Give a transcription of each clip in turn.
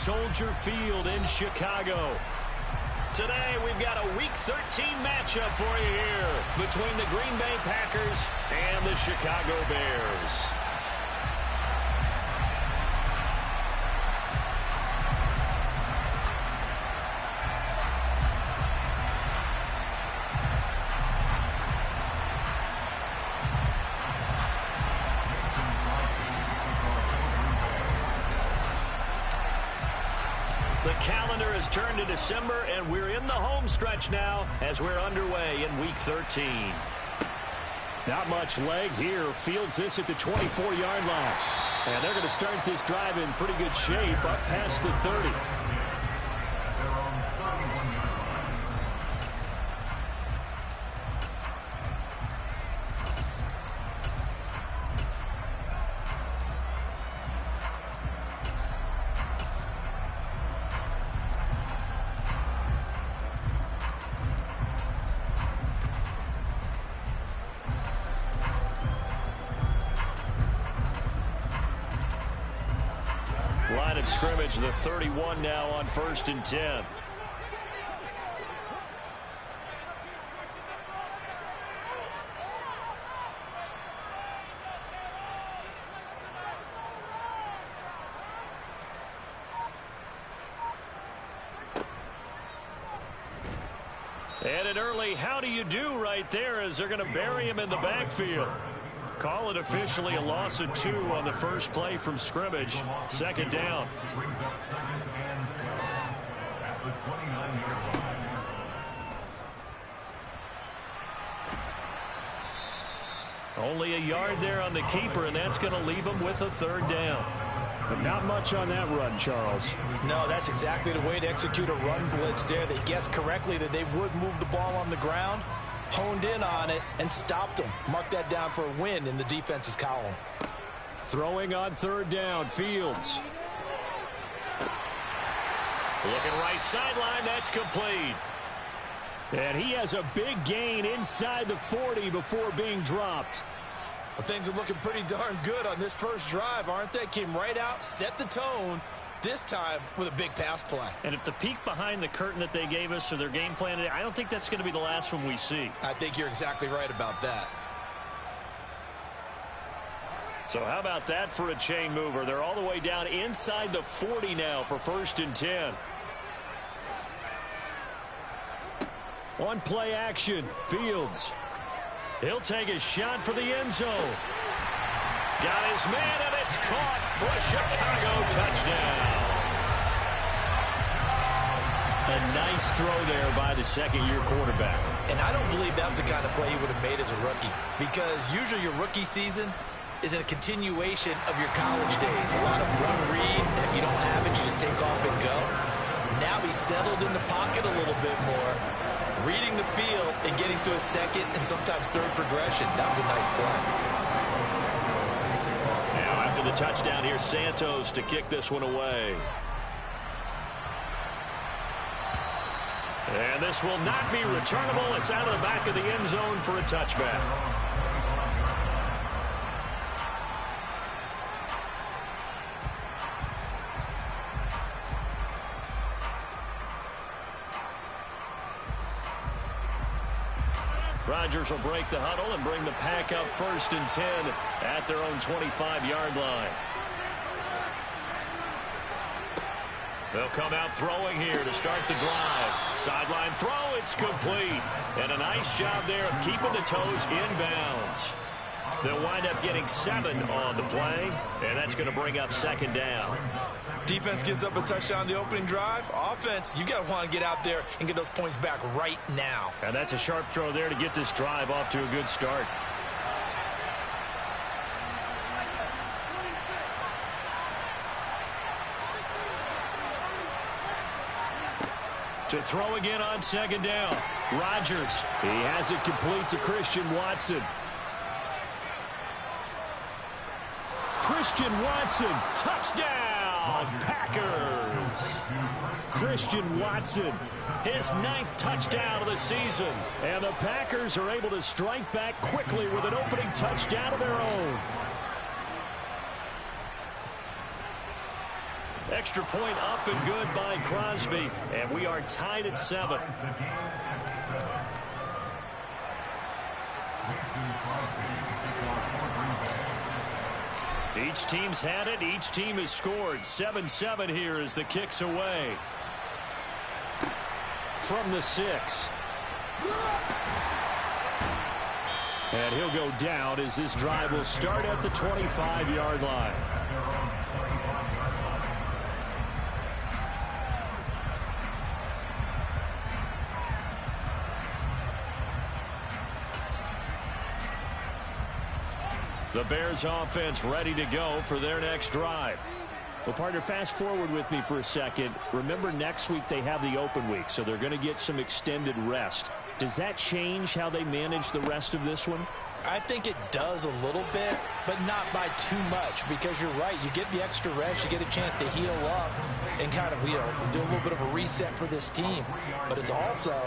Soldier Field in Chicago. Today, we've got a Week 13 matchup for you here between the Green Bay Packers and the Chicago Bears. The calendar has turned to December, and we're in the home stretch now as we're underway in Week 13. Not much leg here. Fields this at the 24-yard line. And they're going to start this drive in pretty good shape up past the 30. Line of scrimmage, the 31 now on 1st and 10. And an early how do you do right there as they're going to bury him in the backfield. Call it officially a loss of 2 on the first play from scrimmage. 2nd down. Only a yard there on the keeper, and that's going to leave him with a 3rd down. But not much on that run, Charles. No, that's exactly the way to execute a run blitz there. They guessed correctly that they would move the ball on the ground, honed in on it, and stopped them. Mark that down for a win in the defense's column. Throwing on 3rd down, Fields. Looking right sideline, that's complete. And he has a big gain inside the 40 before being dropped. Well, things are looking pretty darn good on this first drive, aren't they? Came right out, set the tone, this time with a big pass play. And if the peek behind the curtain that they gave us or their game plan, I don't think that's going to be the last one we see. I think you're exactly right about that. So how about that for a chain mover? They're all the way down inside the 40 now for 1st and 10. On play action, Fields. He'll take a shot for the end zone. Got his man, and it's caught for a Chicago touchdown. A nice throw there by the second-year quarterback. And I don't believe that was the kind of play he would have made as a rookie, because usually your rookie season is a continuation of your college days. A lot of run read, and if you don't have it, you just take off and go. Now he's settled in the pocket a little bit more, reading the field and getting to a second and sometimes third progression. That was a nice play. Now after the touchdown, here's Santos to kick this one away. And this will not be returnable. It's out of the back of the end zone for a touchback. Rodgers will break the huddle and bring the pack up 1st and 10 at their own 25-yard line. They'll come out throwing here to start the drive. Sideline throw, it's complete. And a nice job there of keeping the toes inbounds. They'll wind up getting 7 on the play, and that's going to bring up 2nd down. Defense gives up a touchdown on the opening drive. Offense, you got to want to get out there and get those points back right now. And that's a sharp throw there to get this drive off to a good start. To throw again on 2nd down. Rodgers. He has it complete to Christian Watson. Christian Watson, touchdown, Packers. Christian Watson, his 9th touchdown of the season. And the Packers are able to strike back quickly with an opening touchdown of their own. extra point up and good by Crosby, and we are tied at 7. Each team's had it. Each team has scored. 7-7 here as the kick's away. From the 6. And he'll go down as this drive will start at the 25-yard line. The Bears offense ready to go for their next drive. Well, partner, fast forward with me for a second. Remember, next week they have the open week, so they're going to get some extended rest. Does that change how they manage the rest of this one? I think it does a little bit, but not by too much, because you're right. You get the extra rest, you get a chance to heal up and kind of, do a little bit of a reset for this team. But it's also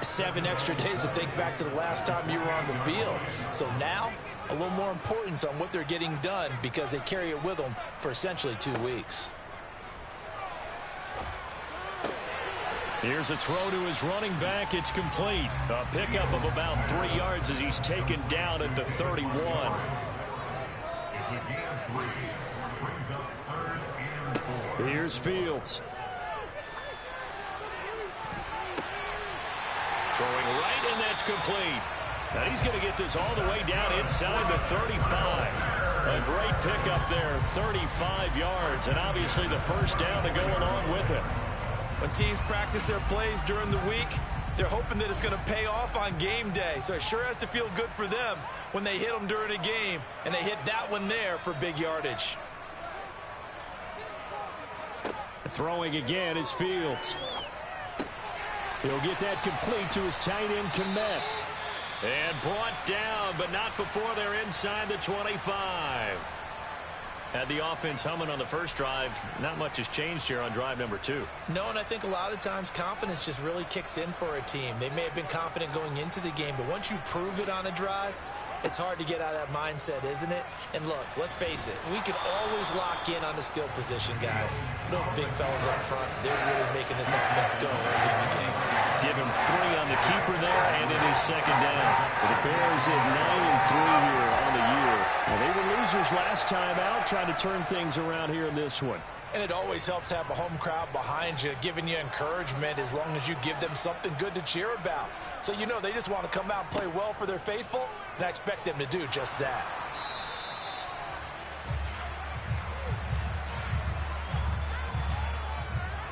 7 extra days to think back to the last time you were on the field. So now, a little more importance on what they're getting done because they carry it with them for essentially 2 weeks. Here's a throw to his running back. It's complete. A pickup of about 3 yards as he's taken down at the 31. Here's Fields. Throwing right, and that's complete. Now he's going to get this all the way down inside the 35. A great pickup there, 35 yards, and obviously the first down to go along with it. When teams practice their plays during the week, they're hoping that it's going to pay off on game day. So it sure has to feel good for them when they hit them during a game, and they hit that one there for big yardage. Throwing again is Fields. He'll get that complete to his tight end, Kmet. And brought down, but not before they're inside the 25. Had the offense humming on the first drive. Not much has changed here on drive number 2. No, and I think a lot of times confidence just really kicks in for a team. They may have been confident going into the game, but once you prove it on a drive, it's hard to get out of that mindset, isn't it? And look, let's face it, we can always lock in on the skill position, guys. Those big fellas up front, they're really making this offense go early in the game. Give him 3 on the keeper there, and it is second down. The Bears at 9-3 here on the year. Well, they were losers last time out, trying to turn things around here in this one. And it always helps to have a home crowd behind you, giving you encouragement as long as you give them something good to cheer about. So you know they just want to come out and play well for their faithful, and I expect them to do just that.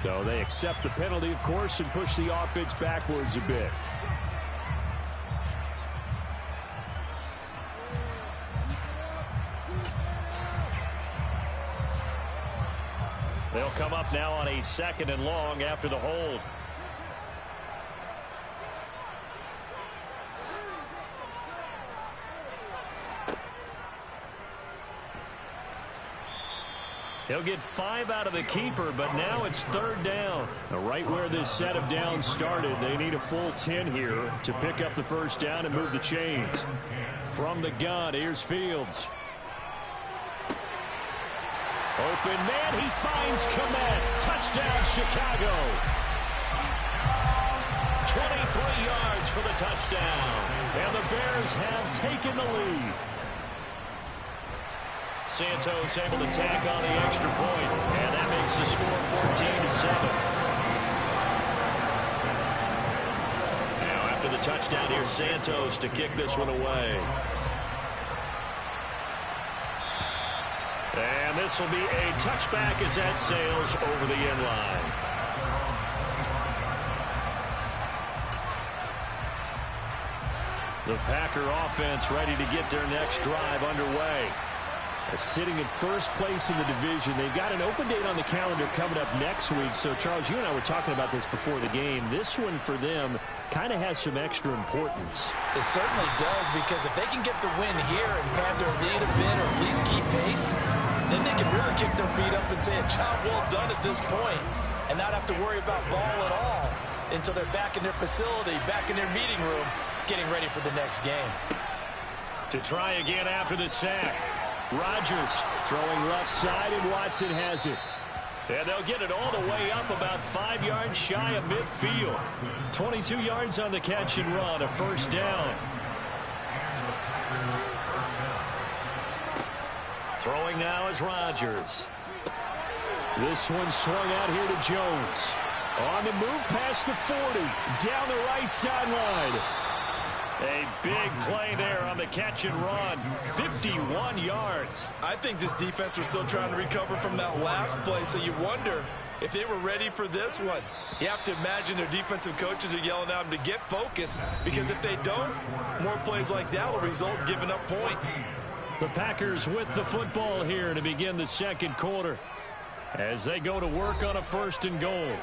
So they accept the penalty, of course, and push the offense backwards a bit. They'll come up now on a 2nd and long after the hold. He'll get 5 out of the keeper, but now it's 3rd down. Right where this set of downs started, they need a full 10 here to pick up the first down and move the chains. From the gun, here's Fields. Open man, he finds Kmet. Touchdown, Chicago. 23 yards for the touchdown. And the Bears have taken the lead. Santos able to tack on the extra point, and that makes the score 14-7. Now after the touchdown, here's Santos to kick this one away. And this will be a touchback as that sails over the end line. The Packer offense ready to get their next drive underway. Sitting in first place in the division. They've got an open date on the calendar coming up next week. So, Charles, you and I were talking about this before the game. This one for them kind of has some extra importance. It certainly does, because if they can get the win here and pad their lead a bit or at least keep pace, then they can really kick their feet up and say a job well done at this point and not have to worry about ball at all until they're back in their facility, back in their meeting room, getting ready for the next game. To try again after the sack. Rodgers throwing left side, and Watson has it. And they'll get it all the way up about 5 yards shy of midfield. 22 yards on the catch and run, a first down. Throwing now is Rodgers. This one swung out here to Jones. On the move past the 40. Down the right sideline. A big play there on the catch and run. 51 yards. I think this defense was still trying to recover from that last play, so you wonder if they were ready for this one. You have to imagine their defensive coaches are yelling at them to get focused, because if they don't, more plays like that will result in giving up points. The Packers with the football here to begin the second quarter as they go to work on a 1st and goal.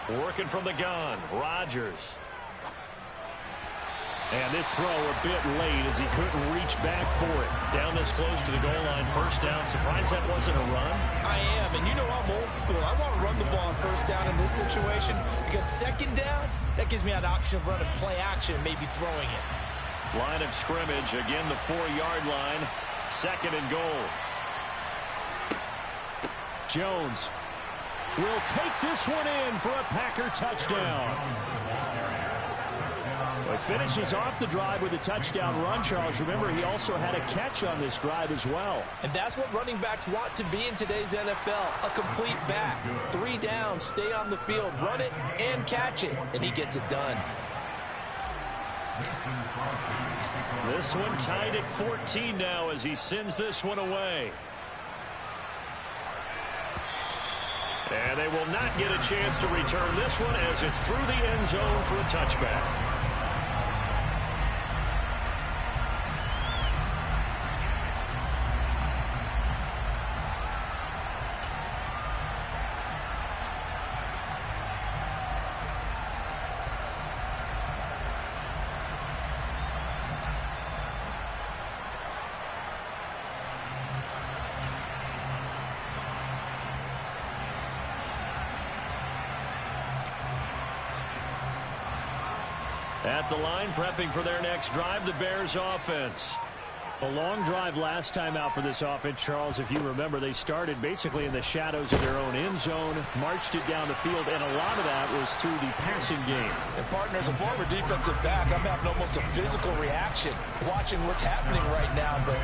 Working from the gun, Rodgers. And this throw a bit late as he couldn't reach back for it. Down this close to the goal line, first down. Surprised that wasn't a run? I am, and you know I'm old school. I want to run the ball on first down in this situation because second down, that gives me an option of running play action and maybe throwing it. Line of scrimmage, again the 4-yard line. 2nd and goal. Jones will take this one in for a Packer touchdown. Well, finishes off the drive with a touchdown run, Charles. Remember, he also had a catch on this drive as well. And that's what running backs want to be in today's NFL, a complete back. 3 downs, stay on the field, run it, and catch it, and he gets it done. This one tied at 14 now as he sends this one away. And they will not get a chance to return this one as it's through the end zone for a touchback. At the line, prepping for their next drive, the Bears offense. A long drive last time out for this offense, Charles. If you remember, they started basically in the shadows of their own end zone, marched it down the field, and a lot of that was through the passing game. And partner, as a former defensive back, I'm having almost a physical reaction watching what's happening right now. But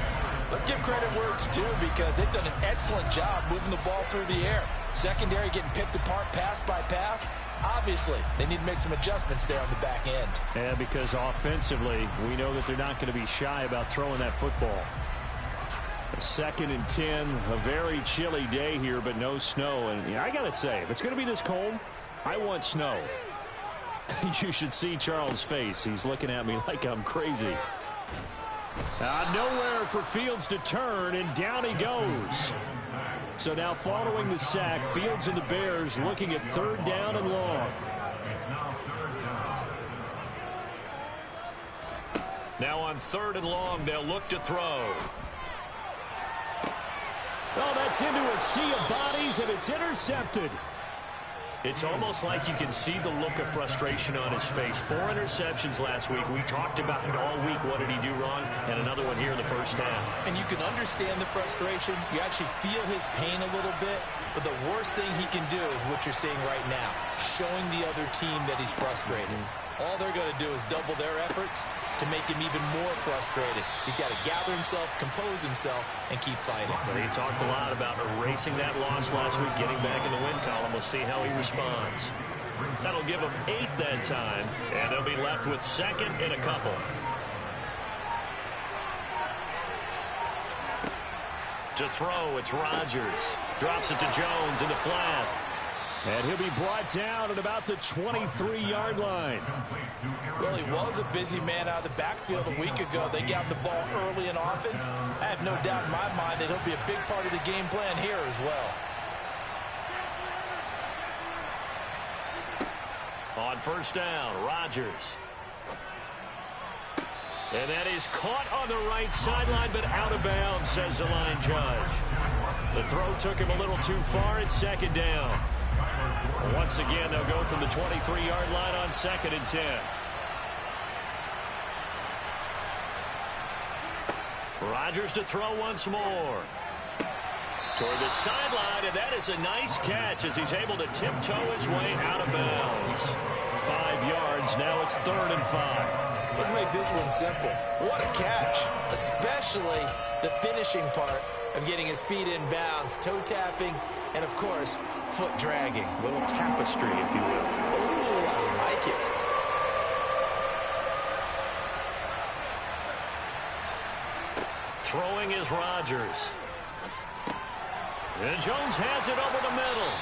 let's give credit where it's due because they've done an excellent job moving the ball through the air. Secondary getting picked apart pass by pass. Obviously, they need to make some adjustments there on the back end. Yeah, because offensively, we know that they're not going to be shy about throwing that football. A 2nd and 10, a very chilly day here, but no snow. And I got to say, if it's going to be this cold, I want snow. You should see Charles' face. He's looking at me like I'm crazy. Nowhere for Fields to turn, and down he goes. So now following the sack, Fields and the Bears looking at 3rd down and long. Now on 3rd and long, they'll look to throw. Oh, that's into a sea of bodies, and it's intercepted. It's almost like you can see the look of frustration on his face. 4 interceptions last week. We talked about it all week. What did he do wrong? And another one here in the first half. And you can understand the frustration. You actually feel his pain a little bit. But the worst thing he can do is what you're seeing right now, showing the other team that he's frustrated. All they're going to do is double their efforts to make him even more frustrated. He's got to gather himself, compose himself, and keep fighting. Well, he talked a lot about erasing that loss last week, getting back in the win column. We'll see how he responds. That'll give him 8 that time, and they'll be left with 2nd and a couple. To throw, it's Rodgers. Drops it to Jones in the flat. And he'll be brought down at about the 23-yard line. Well, he was a busy man out of the backfield a week ago. They got the ball early and often. I have no doubt in my mind that he'll be a big part of the game plan here as well. On 1st down, Rodgers. And that is caught on the right sideline, but out of bounds, says the line judge. The throw took him a little too far. It's second down. Once again, they'll go from the 23-yard line on 2nd and 10. Rodgers to throw once more. Toward the sideline, and that is a nice catch as he's able to tiptoe his way out of bounds. 5 yards. Now it's 3rd and 5. Let's make this one simple. What a catch, especially the finishing part of getting his feet in bounds, toe tapping, and, of course, foot dragging. A little tapestry, if you will. Ooh, I like it. Throwing is Rodgers. And Jones has it over the middle.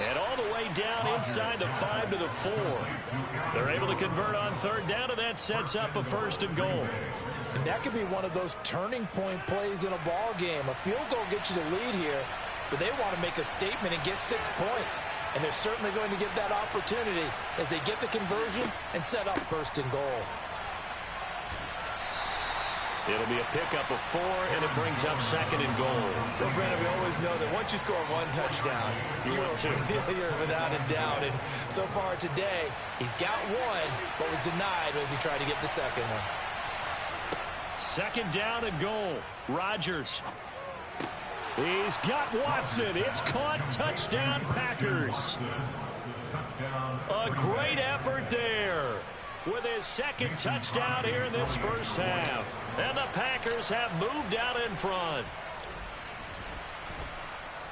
And all the way down inside the 5 to the 4. They're able to convert on 3rd down, and that sets up a 1st and goal. And that could be one of those turning point plays in a ball game. A field goal gets you the lead here, but they want to make a statement and get 6 points. And they're certainly going to get that opportunity as they get the conversion and set up 1st and goal. It'll be a pickup of 4, and it brings up 2nd and goal. Well, Brandon, we always know that once you score 1 touchdown, you're without a doubt. And so far today, he's got 1, but was denied as he tried to get the 2nd one. 2nd down and goal. Rodgers. He's got Watson. It's caught. Touchdown, Packers. A great effort there with his 2nd touchdown here in this first half. And the Packers have moved out in front.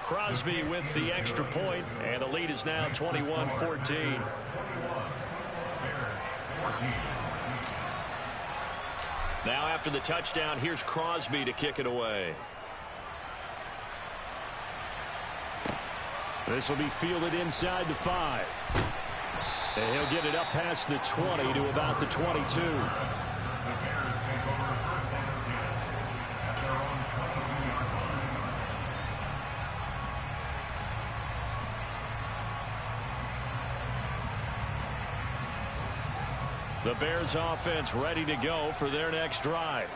Crosby with the extra point, and the lead is now 21-14. Now after the touchdown, here's Crosby to kick it away. This will be fielded inside the 5. And he'll get it up past the 20 to about the 22. The Bears offense ready to go for their next drive.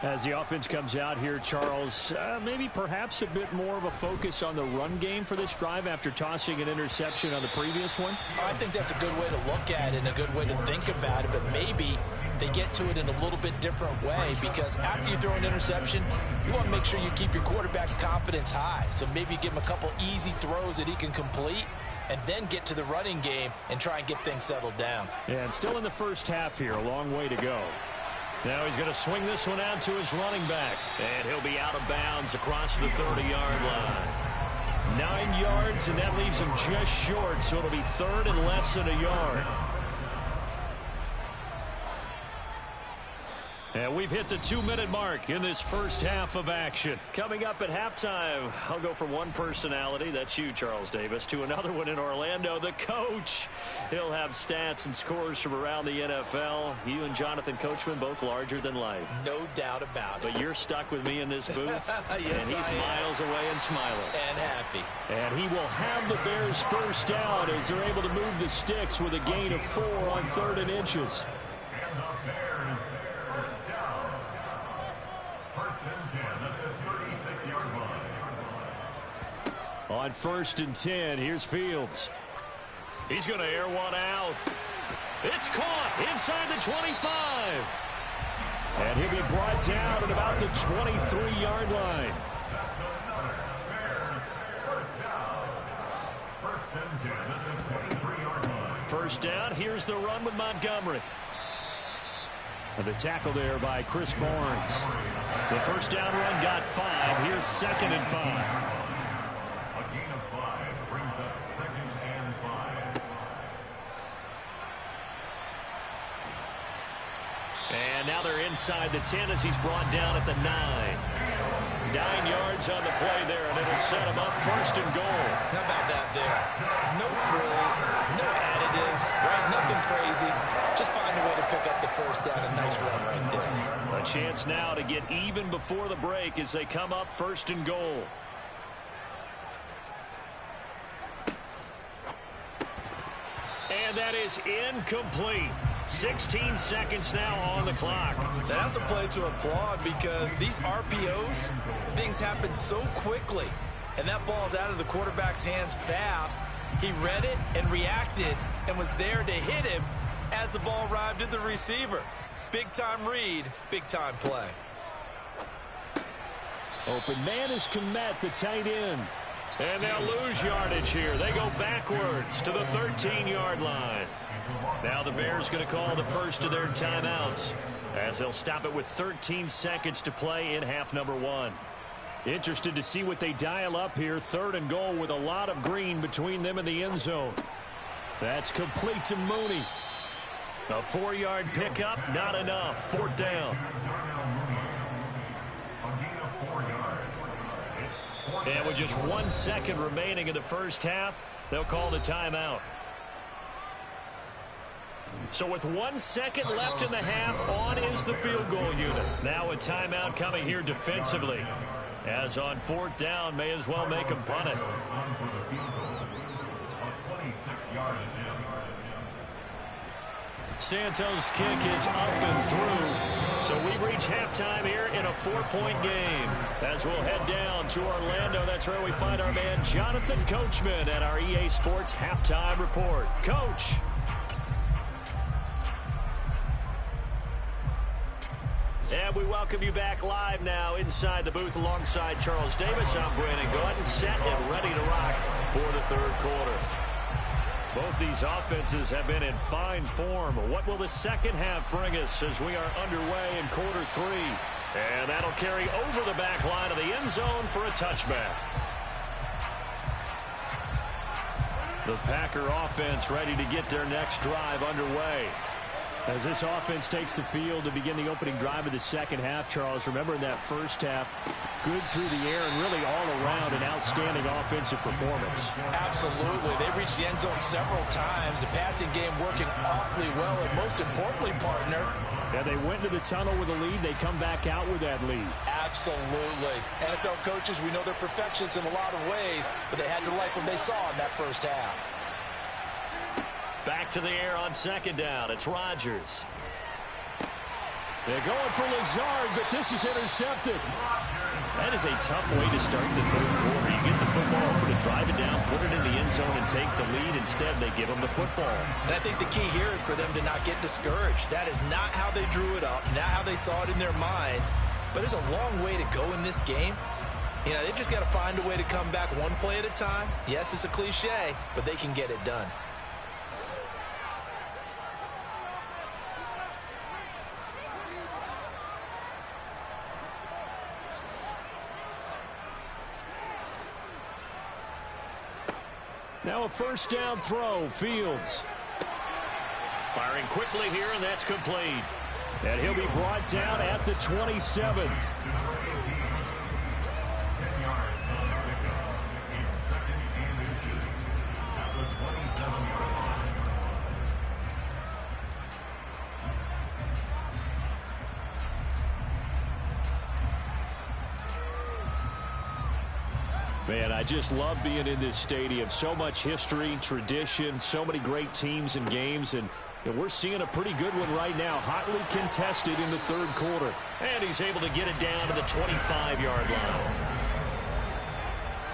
As the offense comes out here, Charles, maybe perhaps a bit more of a focus on the run game for this drive after tossing an interception on the previous one? I think that's a good way to look at it and a good way to think about it, but maybe they get to it in a little bit different way, because after you throw an interception, you want to make sure you keep your quarterback's confidence high. So maybe give him a couple easy throws that he can complete, and then get to the running game and try and get things settled down. Yeah, and still in the first half here, a long way to go. Now he's going to swing this one out to his running back. And he'll be out of bounds across the 30-yard line. 9 yards, and that leaves him just short, so it'll be 3rd and less than a yard. And we've hit the 2-minute mark in this first half of action. Coming up at halftime, I'll go from one personality, that's you, Charles Davis, to another one in Orlando, the coach. He'll have stats and scores from around the NFL. You and Jonathan Coachman, both larger than life. No doubt about it. But you're stuck with me in this booth. Yes, and he's miles away and smiling. And happy. And he will have the Bears first down as they're able to move the sticks with a gain of 4 on 3rd and inches. On 1st and 10, here's Fields. He's going to air one out. It's caught inside the 25. And he'll be brought down at about the 23-yard line. First down, here's the run with Montgomery. And the tackle there by Chris Barnes. The first down run got 5. Here's 2nd and 5. And now they're inside the 10 as he's brought down at the 9. 9 yards on the play there, and it'll set him up 1st and goal. How about that there? No frills, no additives, right? Nothing crazy. Just find a way to pick up the first down. A nice run right there. A chance now to get even before the break as they come up 1st and goal. And that is incomplete. 16 seconds now on the clock. That's a play to applaud because these RPOs, things happen so quickly. And that ball's out of the quarterback's hands fast. He read it and reacted and was there to hit him as the ball arrived at the receiver. Big-time read, big-time play. Open man is Kmet, the tight end. And they'll lose yardage here. They go backwards to the 13-yard line. Now the Bears going to call the first of their timeouts as they'll stop it with 13 seconds to play in half number 1. Interested to see what they dial up here. 3rd and goal with a lot of green between them and the end zone. That's complete to Mooney. A 4-yard pickup, not enough. 4th down. And with just 1 second remaining in the first half, they'll call the timeout. So with 1 second left in the half, on is the field goal unit. Now a timeout coming here defensively. As on 4th down, may as well make them punt it. Santos' kick is up and through. So we've reached halftime here in a 4-point game. As we'll head down to Orlando, that's where we find our man Jonathan Coachman at our EA Sports Halftime Report. Coach. And we welcome you back live now inside the booth alongside Charles Davis. I'm Brandon Gordon, set and ready to rock for the 3rd quarter. Both these offenses have been in fine form. What will the second half bring us as we are underway in quarter 3? And that'll carry over the back line of the end zone for a touchback. The Packer offense ready to get their next drive underway. As this offense takes the field to begin the opening drive of the second half, Charles, remember in that first half, good through the air and really all around an outstanding offensive performance. Absolutely. They reached the end zone several times. The passing game working awfully well, and most importantly, partner. Yeah, they went to the tunnel with a lead. They come back out with that lead. Absolutely. NFL coaches, we know they're perfectionists in a lot of ways, but they had to like what they saw in that first half. Back to the air on 2nd down. It's Rodgers. They're going for Lazard, but this is intercepted. That is a tough way to start the 3rd quarter. You get the football over to drive it down, put it in the end zone, and take the lead. Instead, they give them the football. And I think the key here is for them to not get discouraged. That is not how they drew it up, not how they saw it in their minds. But there's a long way to go in this game. You know, they've just got to find a way to come back one play at a time. Yes, it's a cliche, but they can get it done. Now a 1st down throw, Fields. Firing quickly here, and that's complete. And he'll be brought down at the 27. Man, I just love being in this stadium. So much history, tradition, so many great teams and games, and we're seeing a pretty good one right now, hotly contested in the 3rd quarter. And he's able to get it down to the 25-yard line.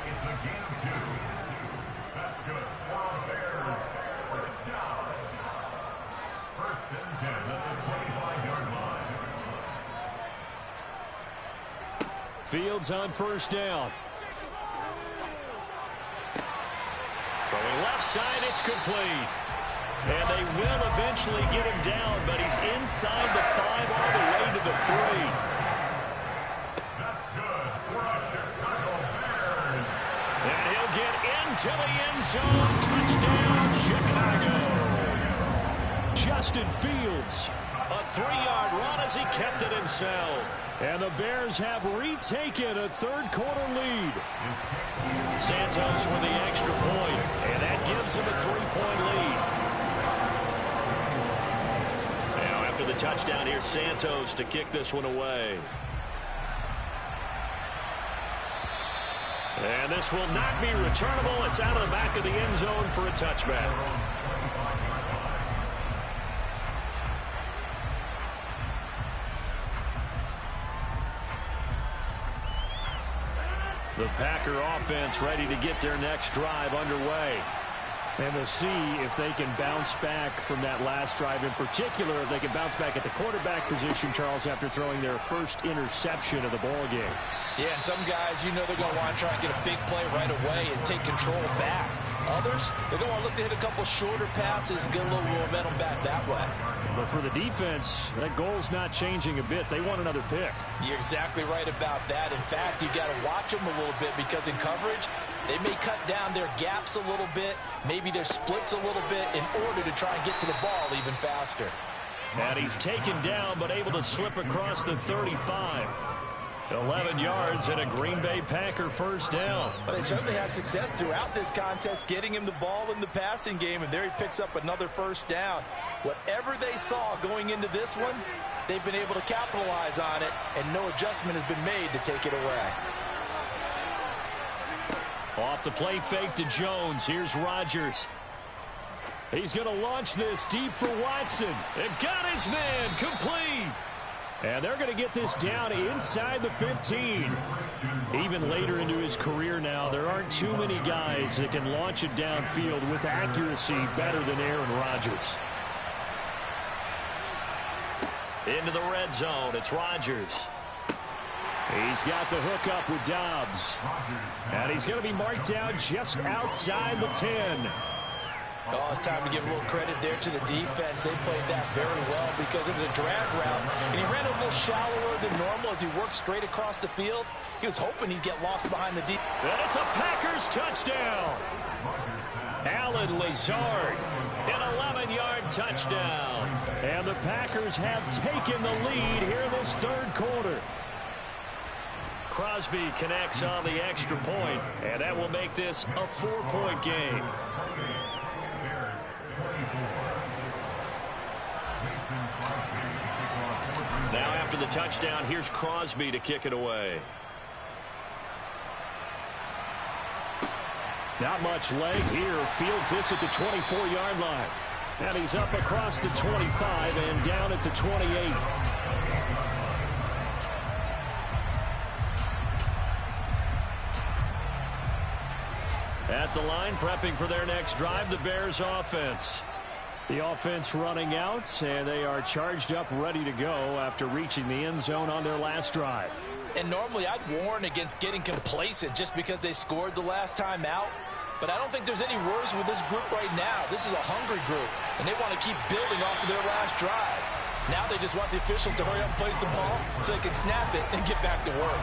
It's a gain of 2. That's good. For our Bears, 1st down. 1st and 10 at the 25-yard line. Fields on 1st down. Throwing left side, it's complete. And they will eventually get him down, but he's inside the 5 all the way to the 3. That's good for our Chicago Bears. And he'll get into the end zone. Touchdown, Chicago. Justin Fields. A 3-yard run as he kept it himself. And the Bears have retaken a 3rd quarter lead. Santos with the extra point, and that gives him a 3-point lead. Now after the touchdown, here's Santos to kick this one away. And this will not be returnable. It's out of the back of the end zone for a touchback. The Packer offense ready to get their next drive underway. And we'll see if they can bounce back from that last drive. In particular, if they can bounce back at the quarterback position, Charles, after throwing their first interception of the ball game. Yeah, and some guys, you know they're going to want to try and get a big play right away and take control back. Others, they're going to want to look to hit a couple shorter passes and get a little momentum back that way. But for the defense, that goal's not changing a bit. They want another pick. You're exactly right about that. In fact, you got to watch them a little bit because in coverage, they may cut down their gaps a little bit, maybe their splits a little bit in order to try and get to the ball even faster. And he's taken down but able to slip across the 35. 11 yards and a Green Bay Packer first down. But they certainly had success throughout this contest getting him the ball in the passing game, and there he picks up another first down. Whatever they saw going into this one, they've been able to capitalize on it, and no adjustment has been made to take it away. Off the play fake to Jones. Here's Rodgers. He's going to launch this deep for Watson. And got his man complete. And they're going to get this down inside the 15. Even later into his career now, there aren't too many guys that can launch it downfield with accuracy better than Aaron Rodgers. Into the red zone. It's Rodgers. He's got the hook up with Dobbs. And he's going to be marked down just outside the 10. Oh, it's time to give a little credit there to the defense. They played that very well because it was a drag route, and he ran a little shallower than normal as he worked straight across the field. He was hoping he'd get lost behind the defense. And it's a Packers touchdown. Alan Lazard, an 11-yard touchdown. And the Packers have taken the lead here in this third quarter. Crosby connects on the extra point, and that will make this a 4-point game. Now after the touchdown, here's Crosby to kick it away. Not much leg here. Fields this at the 24-yard line. And he's up across the 25 and down at the 28. At the line, prepping for their next drive, the Bears offense. The offense running out, and they are charged up, ready to go after reaching the end zone on their last drive. And normally I'd warn against getting complacent just because they scored the last time out. But I don't think there's any worries with this group right now. This is a hungry group, and they want to keep building off of their last drive. Now they just want the officials to hurry up and place the ball so they can snap it and get back to work.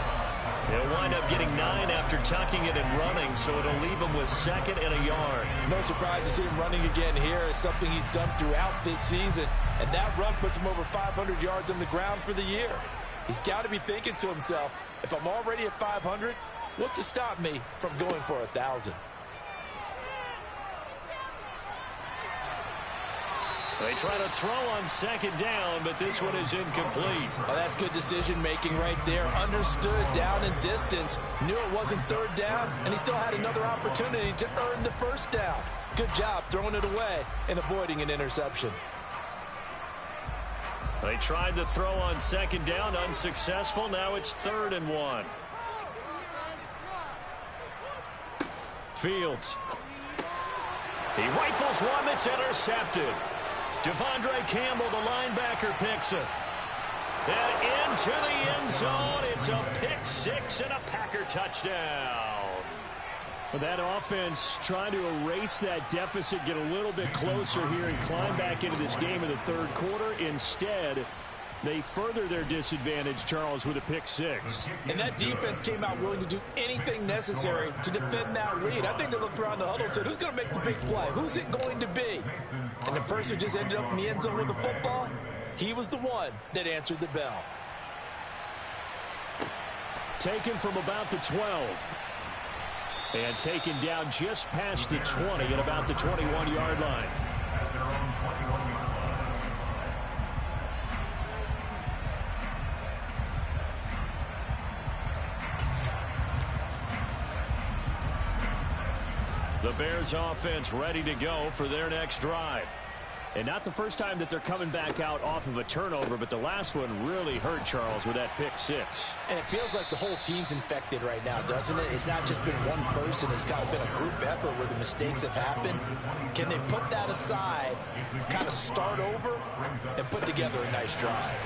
They'll wind up getting 9 after tucking it and running, so it'll leave them with 2nd and a yard. No surprise to see him running again here. It's something he's done throughout this season. And that run puts him over 500 yards on the ground for the year. He's got to be thinking to himself, if I'm already at 500, what's to stop me from going for 1,000? They try to throw on 2nd down, but this one is incomplete. Oh, that's good decision-making right there. Understood down and distance. Knew it wasn't 3rd down, and he still had another opportunity to earn the 1st down. Good job throwing it away and avoiding an interception. They tried to throw on 2nd down, unsuccessful. Now it's 3rd and 1. Fields. He rifles one that's intercepted. Devondre Campbell, the linebacker, picks it. And into the end zone. It's a pick 6 and a Packer touchdown. That offense trying to erase that deficit, get a little bit closer here and climb back into this game in the 3rd quarter. Instead, they further their disadvantage, Charles, with a pick 6. And that defense came out willing to do anything necessary to defend that lead. I think they looked around the huddle and said, who's going to make the big play? Who's it going to be? And the person who just ended up in the end zone with the football, he was the one that answered the bell. Taken from about the 12. And taken down just past the 20 at about the 21-yard line. The Bears offense ready to go for their next drive. And not the first time that they're coming back out off of a turnover, but the last one really hurt Charles with that pick six. And it feels like the whole team's infected right now, doesn't it? It's not just been one person. It's kind of been a group effort where the mistakes have happened. Can they put that aside, kind of start over, and put together a nice drive?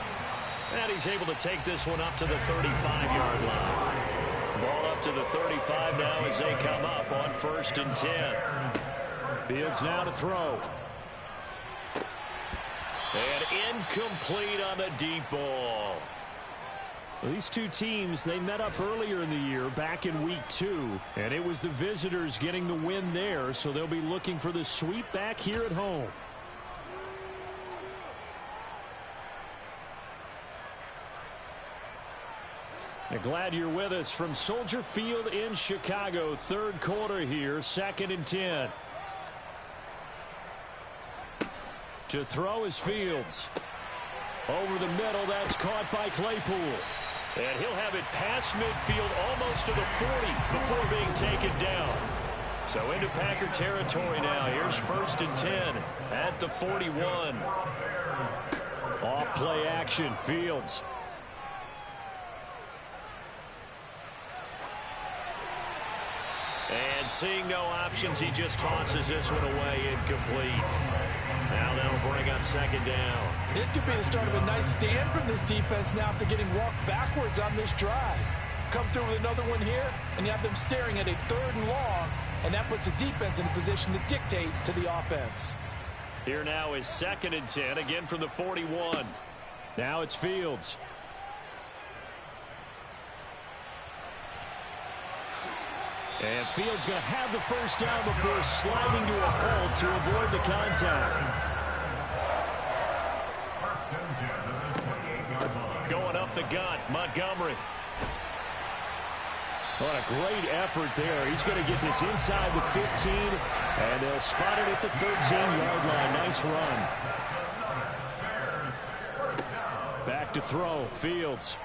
And he's able to take this one up to the 35-yard line. Ball up to the 35 now as they come up on 1st and 10. Fields now to throw. And incomplete on the deep ball. These two teams, they met up earlier in the year, back in week 2, and it was the visitors getting the win there, so they'll be looking for the sweep back here at home. Now, glad you're with us from Soldier Field in Chicago. 3rd quarter here, 2nd and 10. To throw is Fields. Over the middle, that's caught by Claypool. And he'll have it past midfield almost to the 40 before being taken down. So into Packer territory now. Here's 1st and 10 at the 41. Off play action, Fields. And seeing no options, he just tosses this one away, incomplete. Now that'll bring up 2nd down. This could be the start of a nice stand from this defense now after getting walked backwards on this drive. Come through with another one here, and you have them staring at a 3rd and long, and that puts the defense in a position to dictate to the offense. Here now is 2nd and 10, again from the 41. Now it's Fields. And Fields going to have the 1st down before sliding to a halt to avoid the contact. Going up the gut, Montgomery. What a great effort there. He's going to get this inside the 15, and they'll spot it at the 13-yard line. Nice run. Back to throw, Fields.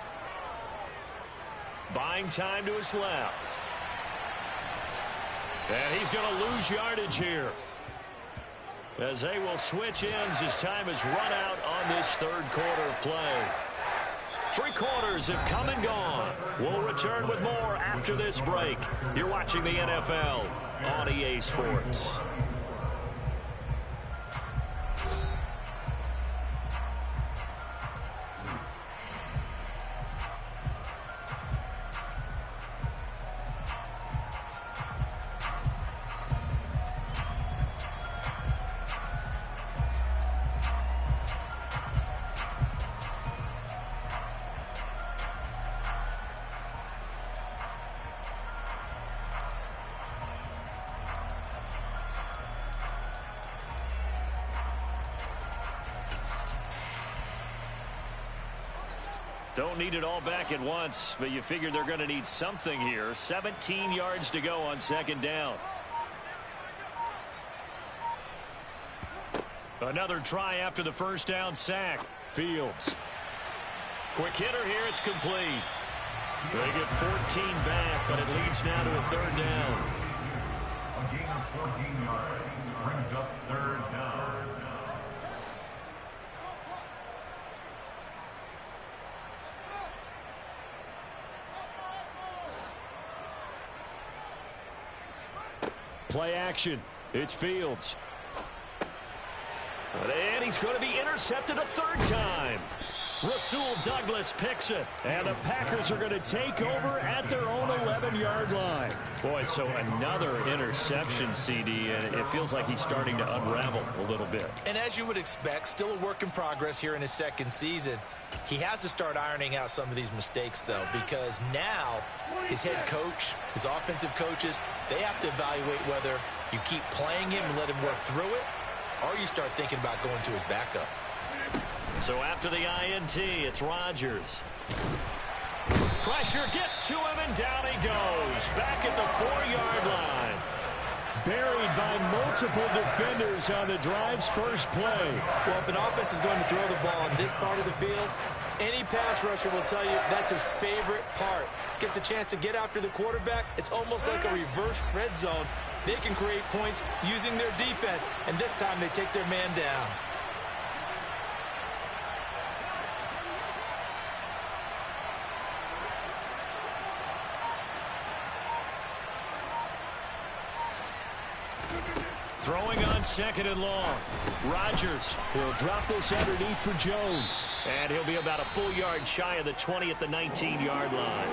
Buying time to his left. And he's going to lose yardage here, as they will switch ends as time has run out on this 3rd quarter of play. 3 quarters have come and gone. We'll return with more after this break. You're watching the NFL on EA Sports. Don't need it all back at once, but you figure they're going to need something here. 17 yards to go on 2nd down. Another try after the 1st down sack. Fields. Quick hitter here, it's complete. They get 14 back, but it leads now to a 3rd down. A gain of 14 yards brings up 3rd down. Play action. It's Fields. And he's going to be intercepted a 3rd time. Rasul Douglas picks it. And the Packers are going to take over at their own 11-yard line. Boy, so another interception, CD, and it feels like he's starting to unravel a little bit. And as you would expect, still a work in progress here in his 2nd season. He has to start ironing out some of these mistakes, though, because now his head coach, his offensive coaches, they have to evaluate whether you keep playing him and let him work through it, or you start thinking about going to his backup. So after the INT, it's Rodgers. Pressure gets to him, and down he goes. Back at the 4-yard line. Buried by multiple defenders on the drive's first play. Well, if an offense is going to throw the ball on this part of the field, any pass rusher will tell you that's his favorite part. Gets a chance to get after the quarterback. It's almost like a reverse red zone. They can create points using their defense, and this time they take their man down. Throwing on second and long. Rodgers will drop this underneath for Jones. And he'll be about a full yard shy of the 20 at the 19-yard line.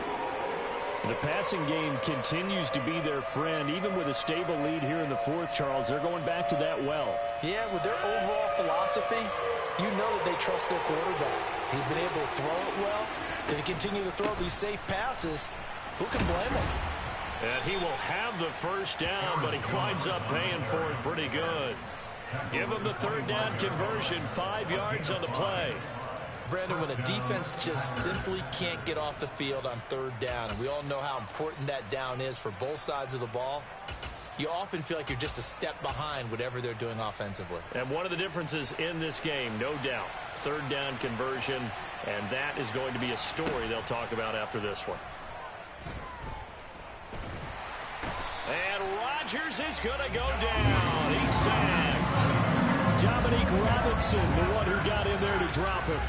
The passing game continues to be their friend. Even with a stable lead here in the fourth, Charles, they're going back to that well. Yeah, with their overall philosophy, you know that they trust their quarterback. He's been able to throw it well. They continue to throw these safe passes. Who can blame him? And he will have the first down, but he winds up paying for it pretty good. Give him the third down conversion, 5 yards on the play. Brandon, when a defense just simply can't get off the field on third down, and we all know how important that down is for both sides of the ball, you often feel like you're just a step behind whatever they're doing offensively. And one of the differences in this game, no doubt, third down conversion, and that is going to be a story they'll talk about after this one. And Rodgers is going to go down. He's sacked. Dominique Robinson, the one who got in there to drop him.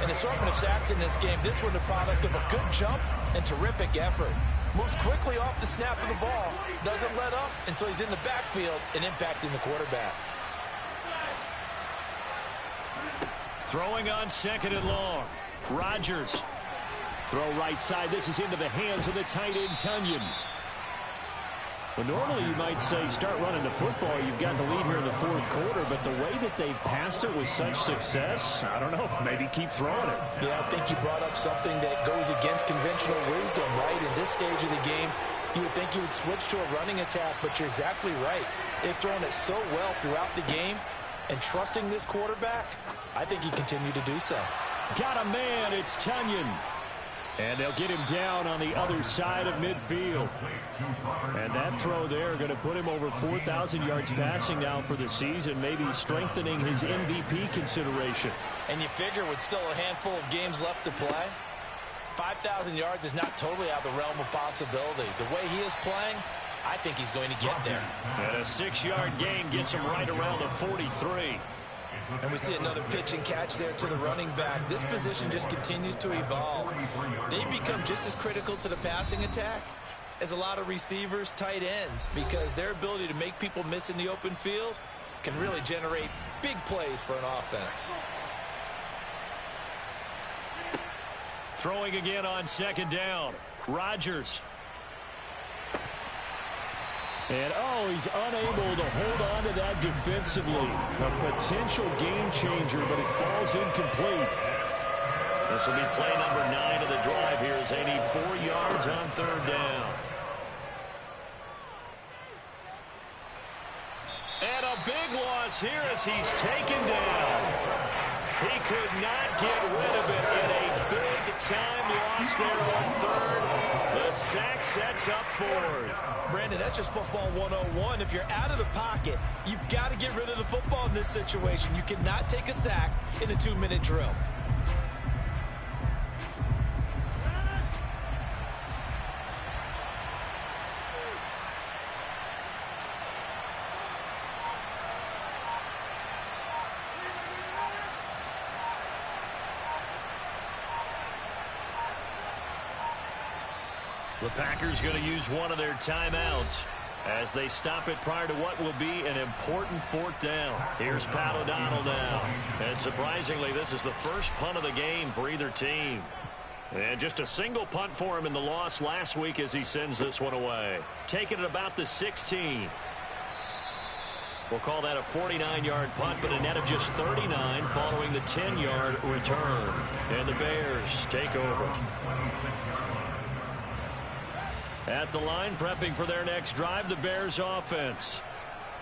An assortment of sacks in this game. This one the product of a good jump and terrific effort. Moves quickly off the snap of the ball. Doesn't let up until he's in the backfield and impacting the quarterback. Throwing on second and long. Rodgers. Throw right side. This is into the hands of the tight end, Tunyon. Well, normally you might say start running the football. You've got the lead here in the fourth quarter, but the way that they've passed it with such success, I don't know, maybe keep throwing it. Yeah, I think you brought up something that goes against conventional wisdom, right? In this stage of the game, you would think you would switch to a running attack, but you're exactly right. They've thrown it so well throughout the game, and trusting this quarterback, I think he continued to do so. Got a man, it's Tunyon. And they'll get him down on the other side of midfield. And that throw there going to put him over 4,000 yards passing now for the season, maybe strengthening his MVP consideration. And you figure with still a handful of games left to play, 5,000 yards is not totally out of the realm of possibility. The way he is playing, I think he's going to get there. And a 6-yard gain gets him right around the 43. And we see another pitch and catch there to the running back. This position just continues to evolve. They become just as critical to the passing attack as a lot of receivers, tight ends, because their ability to make people miss in the open field can really generate big plays for an offense. Throwing again on second down. Rodgers. And, he's unable to hold on to that defensively. A potential game changer, but it falls incomplete. This will be play number 9 of the drive here as they need 4 yards on third down. And a big loss here as he's taken down. He could not get rid of it in a big-time loss there on third. The sack sets up fourth. Brandon, that's just football 101. If you're out of the pocket, you've got to get rid of the football in this situation. You cannot take a sack in a 2-minute drill. The Packers going to use one of their timeouts as they stop it prior to what will be an important fourth down. Here's Pat O'Donnell now. And surprisingly, this is the first punt of the game for either team. And just a single punt for him in the loss last week as he sends this one away. Taking it about the 16. We'll call that a 49-yard punt, but a net of just 39 following the 10-yard return. And the Bears take over. At the line, prepping for their next drive, the Bears offense.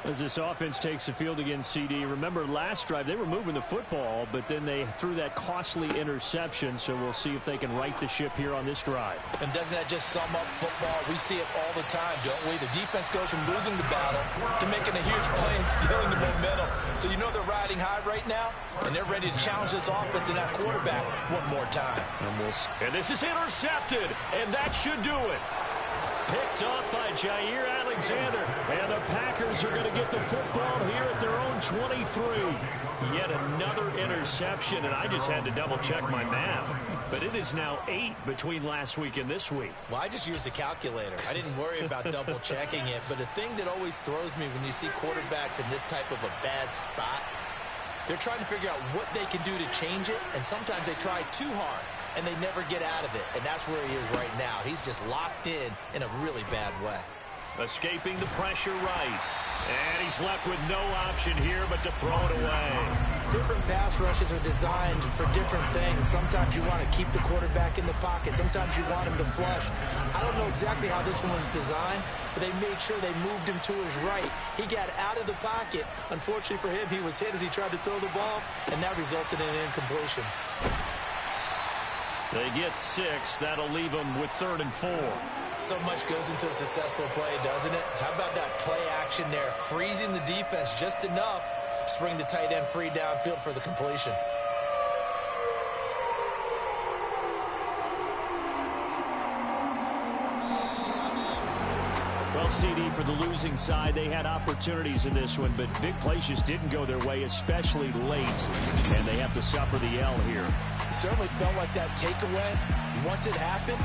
As this offense takes the field against CD, remember last drive they were moving the football, but then they threw that costly interception, so we'll see if they can right the ship here on this drive. And doesn't that just sum up football? We see it all the time, don't we? The defense goes from losing the battle to making a huge play and stealing the momentum. So you know they're riding high right now, and they're ready to challenge this offense and that quarterback one more time. And this is intercepted, and that should do it. Picked off by Jair Alexander. And the Packers are going to get the football here at their own 23. Yet another interception, and I just had to double-check my math. But it is now 8 between last week and this week. Well, I just used a calculator. I didn't worry about double-checking it. But the thing that always throws me when you see quarterbacks in this type of a bad spot, they're trying to figure out what they can do to change it, and sometimes they try too hard, and they never get out of it. And that's where he is right now. He's just locked in a really bad way. Escaping the pressure right. And he's left with no option here but to throw it away. Different pass rushes are designed for different things. Sometimes you want to keep the quarterback in the pocket. Sometimes you want him to flush. I don't know exactly how this one was designed, but they made sure they moved him to his right. He got out of the pocket. Unfortunately for him, he was hit as he tried to throw the ball, and that resulted in an incompletion. They get 6. That'll leave them with 3rd and 4. So much goes into a successful play, doesn't it? How about that play action there? Freezing the defense just enough to bring the tight end free downfield for the completion. Well, CD, for the losing side, they had opportunities in this one, but big plays just didn't go their way, especially late, and they have to suffer the L here. It certainly felt like that takeaway. Once it happened,